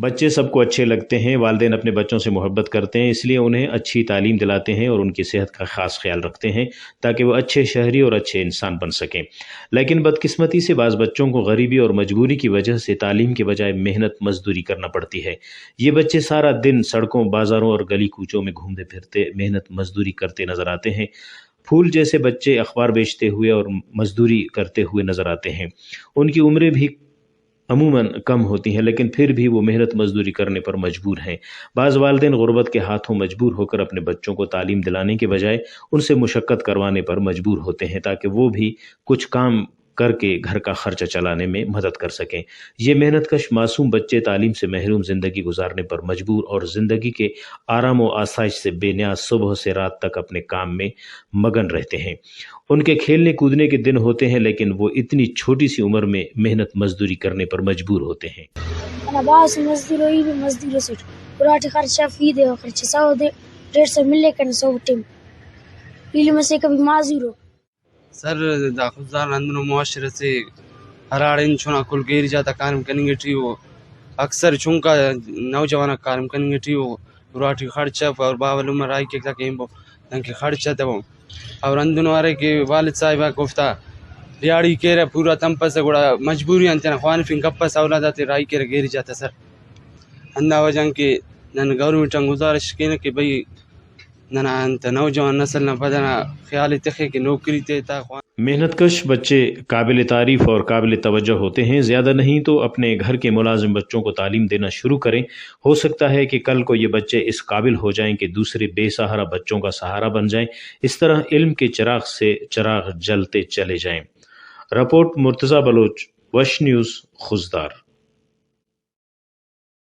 بچے سب کو اچھے لگتے ہیں، والدین اپنے بچوں سے محبت کرتے ہیں، اس لیے انہیں اچھی تعلیم دلاتے ہیں اور ان کی صحت کا خاص خیال رکھتے ہیں تاکہ وہ اچھے شہری اور اچھے انسان بن سکیں۔ لیکن بدقسمتی سے بعض بچوں کو غریبی اور مجبوری کی وجہ سے تعلیم کے بجائے محنت مزدوری کرنا پڑتی ہے۔ یہ بچے سارا دن سڑکوں، بازاروں اور گلی کوچوں میں گھومتے پھرتے محنت مزدوری کرتے نظر آتے ہیں۔ پھول جیسے بچے اخبار بیچتے ہوئے اور مزدوری کرتے ہوئے نظر آتے ہیں۔ ان کی عمریں بھی عموماً کم ہوتی ہیں، لیکن پھر بھی وہ محنت مزدوری کرنے پر مجبور ہیں۔ بعض والدین غربت کے ہاتھوں مجبور ہو کر اپنے بچوں کو تعلیم دلانے کے بجائے ان سے مشقت کروانے پر مجبور ہوتے ہیں تاکہ وہ بھی کچھ کام کر کے گھر کا خرچہ چلانے میں مدد کر سکیں۔ یہ محنت کش معصوم بچے تعلیم سے محروم زندگی گزارنے پر مجبور اور زندگی کے آرام و آسائش سے بے نیاز صبح سے رات تک اپنے کام میں مگن رہتے ہیں۔ ان کے کھیلنے کودنے کے دن ہوتے ہیں، لیکن وہ اتنی چھوٹی سی عمر میں محنت مزدوری کرنے پر مجبور ہوتے ہیں۔ پراٹی خرچہ فی دے خرچہ 100-150 ملے کن 100 ٹیم پیلی میں سے کبھی معذور ہو سر دا خزان اندنو معاشرے سے ہراڑن چونا کل گیر جاتا کارم کننگے ٹی وہ اکثر چونکا نوجوان کارم کننگے ٹی وہ پراٹی خرچہ اور باول عمر آئی کے تک ایمبو دن کے خرچہ تبو اور اندنو آرے کہ والد صاحبہ گفتا ریاڑی کیرے پورا تمپس گوڑا مجبوری انتنا خوانفین کپس اولادات رائی کیرے گیر جاتا سر اندہ وجہ کہ نن گورنمنٹ گزارش کینے کہ بھئی ننا انت نوجوان نسل نہ بدنا خیال تخے کہ نوکری دیتا۔ محنت کش بچے قابل تعریف اور قابل توجہ ہوتے ہیں۔ زیادہ نہیں تو اپنے گھر کے ملازم بچوں کو تعلیم دینا شروع کریں۔ ہو سکتا ہے کہ کل کو یہ بچے اس قابل ہو جائیں کہ دوسرے بے سہارا بچوں کا سہارا بن جائیں۔ اس طرح علم کے چراغ سے چراغ جلتے چلے جائیں۔ رپورٹ مرتضی بلوچ، وش نیوز، خضدار۔